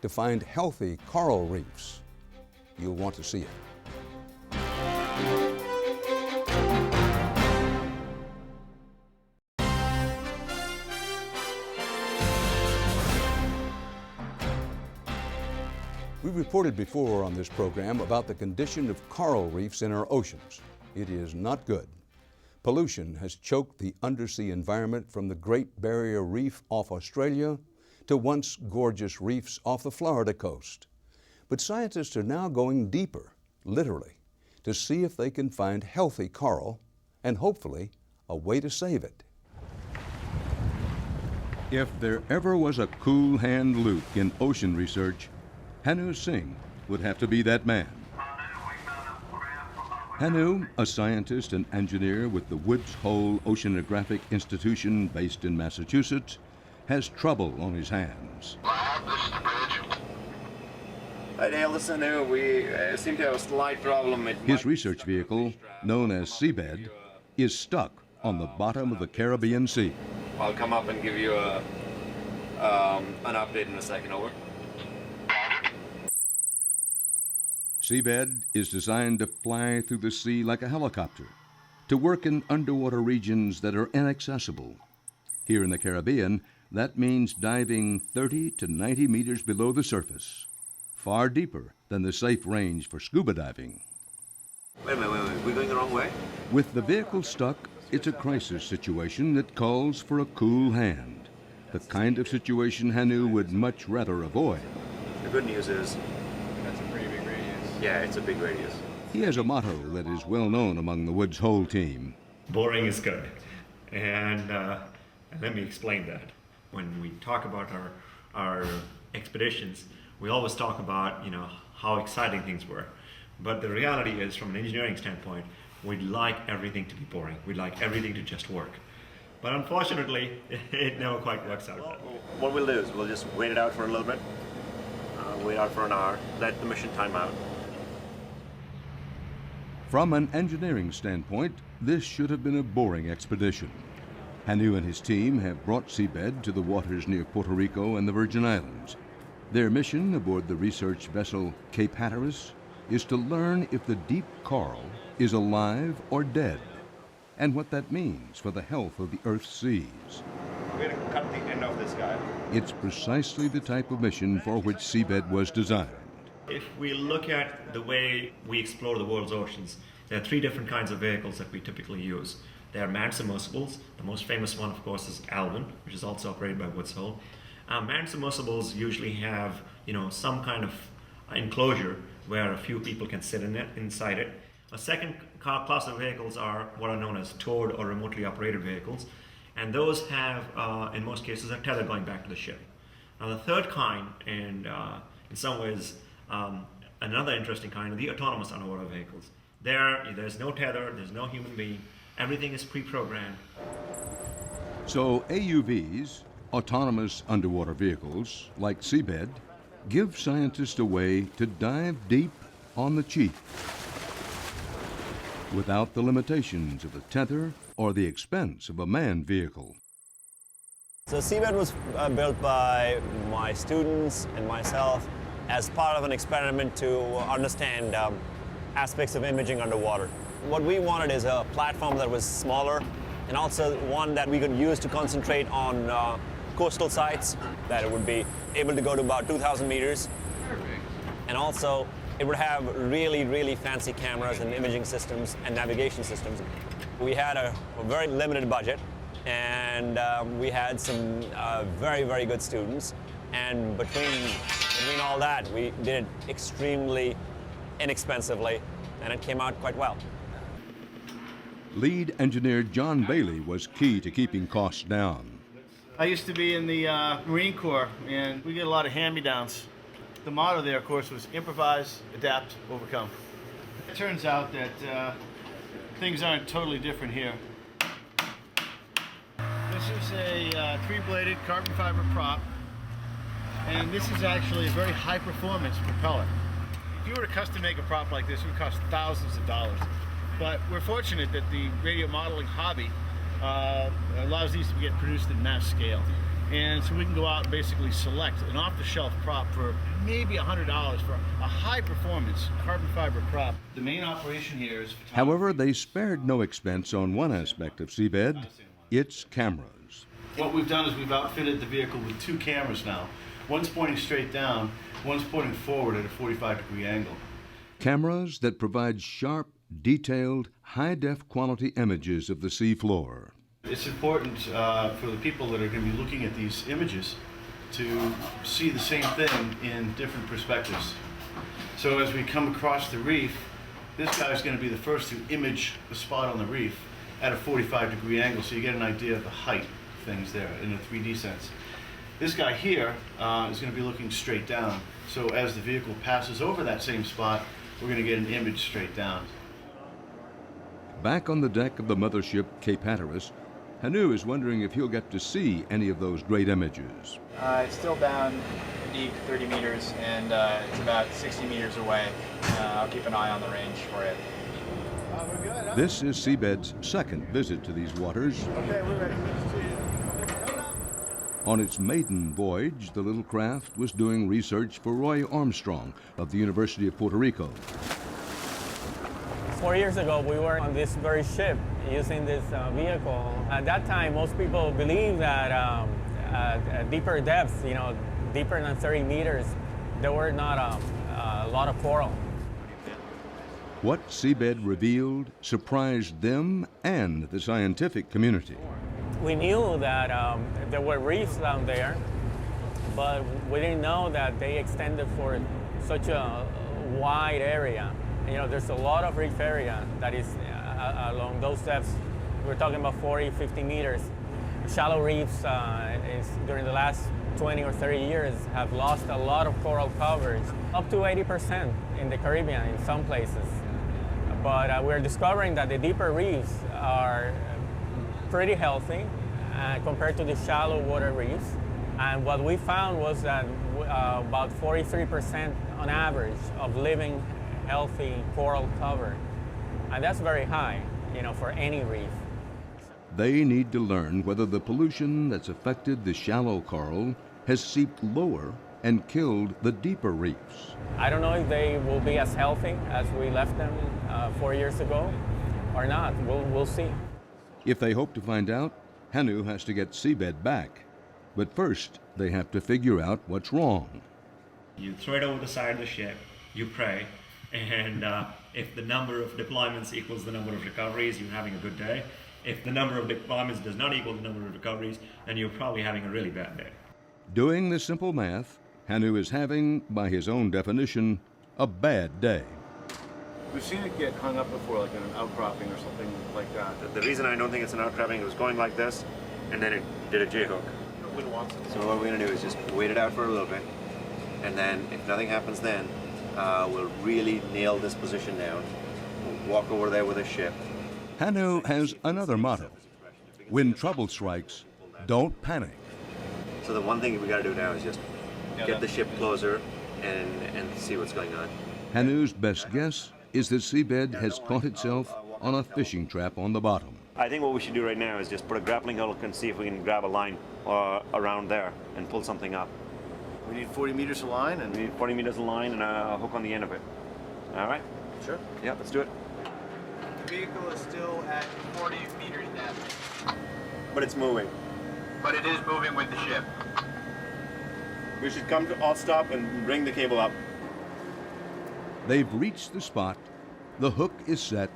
to find healthy coral reefs. You'll want to see it. We reported before on this program about the condition of coral reefs in our oceans. It is not good. Pollution has choked the undersea environment from the Great Barrier Reef off Australia to once gorgeous reefs off the Florida coast. But scientists are now going deeper, literally, to see if they can find healthy coral and hopefully a way to save it. If there ever was a cool hand Luke in ocean research, Hanu Singh would have to be that man. Hanu, a scientist and engineer with the Woods Hole Oceanographic Institution based in Massachusetts, has trouble on his hands. Hi Dale, this is Hanu. We seem to have a slight problem. His research vehicle, known as Seabed, is stuck on the bottom of the Caribbean Sea. I'll come up and give you an update in a second, over. Seabed is designed to fly through the sea like a helicopter, to work in underwater regions that are inaccessible. Here in the Caribbean, that means diving 30 to 90 meters below the surface, far deeper than the safe range for scuba diving. Wait a minute, we're going the wrong way? With the vehicle stuck, it's a crisis situation that calls for a cool hand, the kind of situation Hanu would much rather avoid. The good news is, that's a pretty big radius. Yeah, it's a big radius. He has a motto that is well known among the Woods Hole team. Boring is good. And let me explain that. When we talk about our expeditions, we always talk about, how exciting things were. But the reality is, from an engineering standpoint, we'd like everything to be boring. We'd like everything to just work. But unfortunately, it never quite works out. What we'll do is we'll just wait it out for a little bit, wait out for an hour, let the mission time out. From an engineering standpoint, this should have been a boring expedition. Hanu and his team have brought Seabed to the waters near Puerto Rico and the Virgin Islands. Their mission aboard the research vessel Cape Hatteras is to learn if the deep coral is alive or dead, and what that means for the health of the Earth's seas. We're going to cut the end of this guy. It's precisely the type of mission for which Seabed was designed. If we look at the way we explore the world's oceans, there are three different kinds of vehicles that we typically use. There are manned submersibles. The most famous one, of course, is Alvin, which is also operated by Woods Hole. Manned submersibles usually have, some kind of enclosure where a few people can sit inside it. A second class of vehicles are what are known as towed or remotely operated vehicles, and those have, in most cases, a tether going back to the ship. Now, the third kind, and in some ways, another interesting kind, are the autonomous underwater vehicles. There's no tether, there's no human being, everything is pre-programmed. So AUVs, autonomous underwater vehicles, like Seabed, give scientists a way to dive deep on the cheap, without the limitations of a tether or the expense of a manned vehicle. So Seabed was built by my students and myself as part of an experiment to understand aspects of imaging underwater. What we wanted is a platform that was smaller and also one that we could use to concentrate on coastal sites, that it would be able to go to about 2,000 meters. And also, it would have really, really fancy cameras and imaging systems and navigation systems. We had a very limited budget, and we had some very, very good students. And between all that, we did it extremely inexpensively, and it came out quite well. Lead engineer John Bailey was key to keeping costs down. I used to be in the Marine Corps, and we get a lot of hand-me-downs. The motto there, of course, was improvise, adapt, overcome. It turns out that things aren't totally different here. This is a three-bladed carbon fiber prop, and this is actually a very high-performance propeller. If you were to custom make a prop like this, it would cost thousands of dollars. But we're fortunate that the radio modeling hobby allows these to get produced at mass scale. And so we can go out and basically select an off-the-shelf prop for maybe $100 for a high-performance carbon fiber prop. The main operation here is photography. However, they spared no expense on one aspect of Seabed, its cameras. What we've done is we've outfitted the vehicle with 2 cameras now. One's pointing straight down, one's pointing forward at a 45-degree angle. Cameras that provide sharp, detailed, high-def quality images of the sea floor. It's important for the people that are going to be looking at these images to see the same thing in different perspectives. So as we come across the reef, this guy's going to be the first to image a spot on the reef at a 45-degree angle, so you get an idea of the height of things there in a 3D sense. This guy here is going to be looking straight down, so as the vehicle passes over that same spot, we're going to get an image straight down. Back on the deck of the mothership Cape Hatteras, Hanu is wondering if he'll get to see any of those great images. It's still down deep, 30 meters, and it's about 60 meters away. I'll keep an eye on the range for it. This is Seabed's second visit to these waters. Okay, we're ready. On its maiden voyage, the little craft was doing research for Roy Armstrong of the University of Puerto Rico. 4 years ago, we were on this very ship using this vehicle. At that time, most people believed that at deeper depths, deeper than 30 meters, there were not a lot of coral. What Seabed revealed surprised them and the scientific community. We knew that there were reefs down there, but we didn't know that they extended for such a wide area. There's a lot of reef area that is along those depths. We're talking about 40, 50 meters. Shallow reefs during the last 20 or 30 years have lost a lot of coral coverage, up to 80% in the Caribbean in some places. But we're discovering that the deeper reefs are pretty healthy compared to the shallow water reefs. And what we found was that about 43% on average of living healthy coral cover. And that's very high, for any reef. They need to learn whether the pollution that's affected the shallow coral has seeped lower and killed the deeper reefs. I don't know if they will be as healthy as we left them 4 years ago or not. We'll see. If they hope to find out, Hanu has to get Seabed back. But first, they have to figure out what's wrong. You throw it over the side of the ship, you pray, and if the number of deployments equals the number of recoveries, you're having a good day. If the number of deployments does not equal the number of recoveries, then you're probably having a really bad day. Doing the simple math, Hanu is having, by his own definition, a bad day. We've seen it get hung up before, like in an outcropping or something like that. The reason I don't think it's an outcropping, it was going like this, and then it did a J-hook. So what we're going to do is just wait it out for a little bit, and then if nothing happens then, we'll really nail this position down. We'll walk over there with a ship. Hanu has another motto. When trouble strikes, don't panic. So the one thing we got to do now is just get the ship closer and see what's going on. Hanu's best guess is that Seabed has caught itself on a fishing trap on the bottom. I think what we should do right now is just put a grappling hook and see if we can grab a line around there and pull something up. We need 40 meters of line and We need 40 meters of line and a hook on the end of it. All right? sure. Yeah, let's do it. The vehicle is still at 40 meters depth, But it's moving. but it is moving with the ship. We should come to all stop and bring the cable up. They've reached the spot. The hook is set.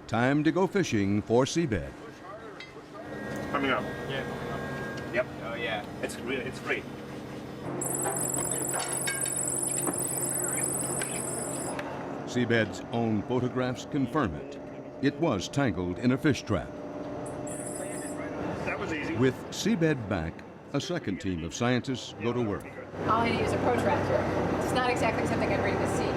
Time to go fishing for Seabed. Coming up. Yeah. Yep. Oh yeah. It's free. Seabed's own photographs confirm it. It was tangled in a fish trap. That was easy. With Seabed back, a second team of scientists go to work. All I need is a protractor. It's not exactly something I'd bring to sea.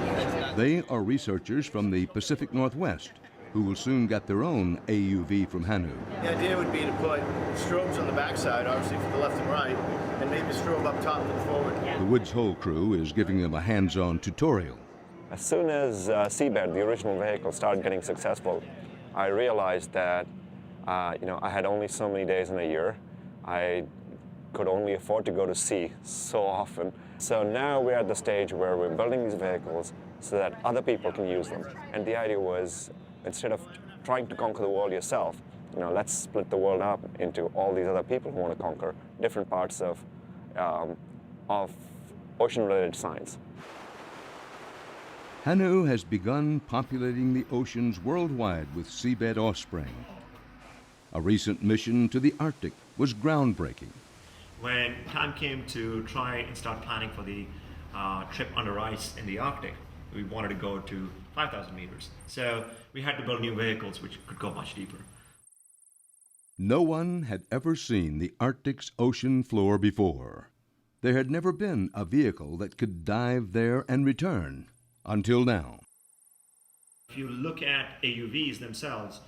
They are researchers from the Pacific Northwest who will soon get their own AUV from Hanu. The idea would be to put strobes on the backside, obviously for the left and right, and maybe a strobe up top and forward. The Woods Hole crew is giving them a hands-on tutorial. As soon as Seabed, the original vehicle, started getting successful, I realized that I had only so many days in a year. I could only afford to go to sea so often. So now we're at the stage where we're building these vehicles so that other people can use them. And the idea was, instead of trying to conquer the world yourself, let's split the world up into all these other people who want to conquer different parts of ocean-related science. Hanu has begun populating the oceans worldwide with seabed offspring. A recent mission to the Arctic was groundbreaking. When time came to try and start planning for the trip under ice in the Arctic, we wanted to go to 5,000 meters. So we had to build new vehicles which could go much deeper. No one had ever seen the Arctic's ocean floor before. There had never been a vehicle that could dive there and return, until now. If you look at AUVs themselves,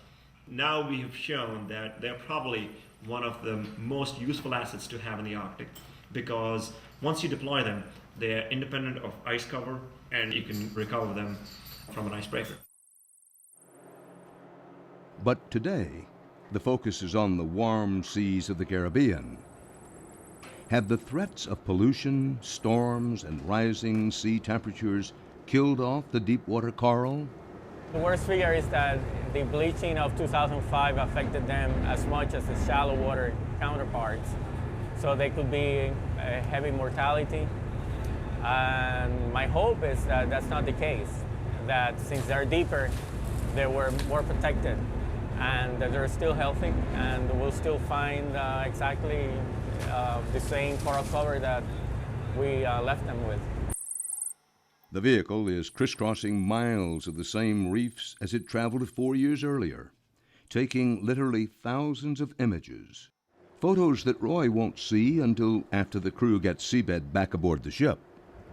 now we have shown that they're probably one of the most useful assets to have in the Arctic, because once you deploy them, they're independent of ice cover and you can recover them from an icebreaker. But today, the focus is on the warm seas of the Caribbean. Have the threats of pollution, storms, and rising sea temperatures killed off the deepwater coral? The worst figure is that the bleaching of 2005 affected them as much as the shallow water counterparts. So they could be a heavy mortality. And my hope is that that's not the case, that since they're deeper, they were more protected and that they're still healthy and we'll still find exactly the same coral cover that we left them with. The vehicle is crisscrossing miles of the same reefs as it traveled 4 years earlier, taking literally thousands of images. Photos that Roy won't see until after the crew gets seabed back aboard the ship.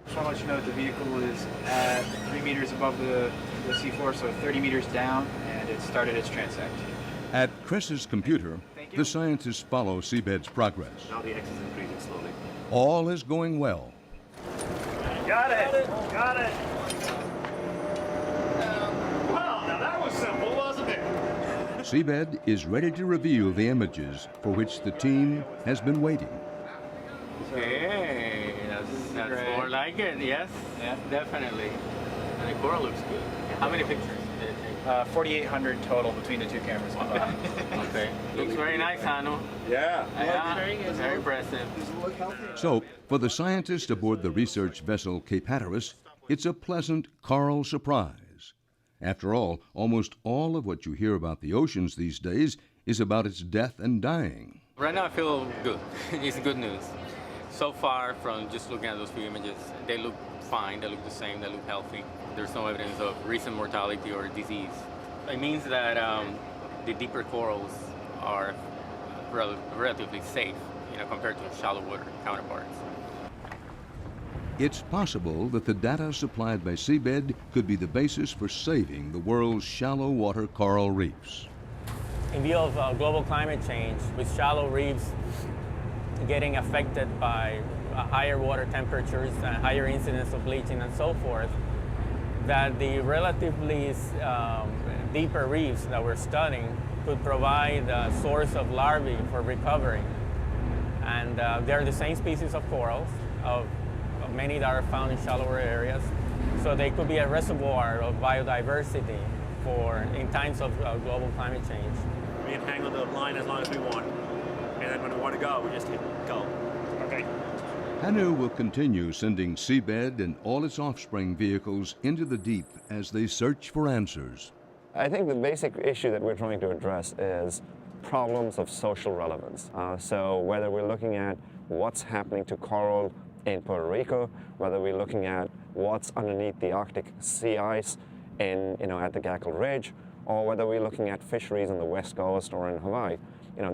Just want to let you know that the vehicle is at 3 meters above the seafloor, so 30 meters down, and it started its transect. At Chris's computer, the scientists follow seabed's progress. Now the X is increasing slowly. All is going well. Got it! Got it! Well, now that was simple, wasn't it? Seabed is ready to reveal the images for which the team has been waiting. Okay, that's more like it, yes, yeah, definitely. And the coral looks good. How many pictures did it take? 4,800 total between the two cameras. Okay, looks very nice, Hanu. Yeah. Yeah, very impressive. So, for the scientists aboard the research vessel Cape Hatteras, it's a pleasant coral surprise. After all, almost all of what you hear about the oceans these days is about its death and dying. Right now I feel good. It's good news. So far from just looking at those few images, they look fine, they look the same, they look healthy. There's no evidence of recent mortality or disease. It means that the deeper corals are relatively safe, compared to shallow water counterparts. It's possible that the data supplied by seabed could be the basis for saving the world's shallow water coral reefs. In view of global climate change, with shallow reefs getting affected by higher water temperatures and higher incidence of bleaching and so forth, that the relatively deeper reefs that we're studying could provide a source of larvae for recovery. And they're the same species of corals, of many that are found in shallower areas. So they could be a reservoir of biodiversity in times of global climate change. We can hang on the line as long as we want, and then when we want to go, we just hit go. Okay. Hanu will continue sending seabed and all its offspring vehicles into the deep as they search for answers. I think the basic issue that we're trying to address is problems of social relevance. So whether we're looking at what's happening to coral in Puerto Rico, whether we're looking at what's underneath the Arctic sea ice at the Gackle Ridge, or whether we're looking at fisheries on the West Coast or in Hawaii.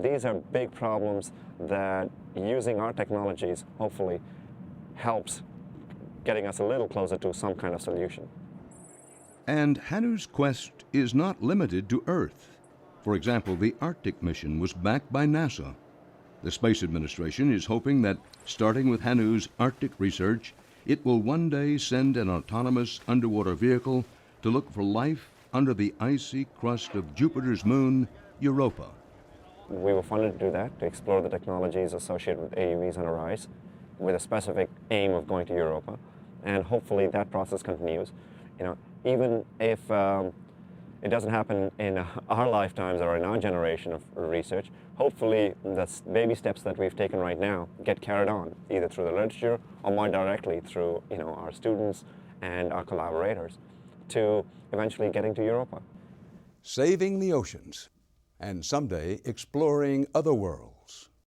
These are big problems that using our technologies hopefully helps getting us a little closer to some kind of solution. And Hanu's quest is not limited to Earth. For example, the Arctic mission was backed by NASA. The Space Administration is hoping that, starting with Hanu's Arctic research, it will one day send an autonomous underwater vehicle to look for life under the icy crust of Jupiter's moon, Europa. We were funded to do that, to explore the technologies associated with AUVs on a rise, with a specific aim of going to Europa, and hopefully that process continues. You know, even if it doesn't happen in our lifetimes or in our generation of research, hopefully the baby steps that we've taken right now get carried on, either through the literature or more directly through, you know, our students and our collaborators, to eventually getting to Europa. Saving the oceans, and someday exploring other worlds.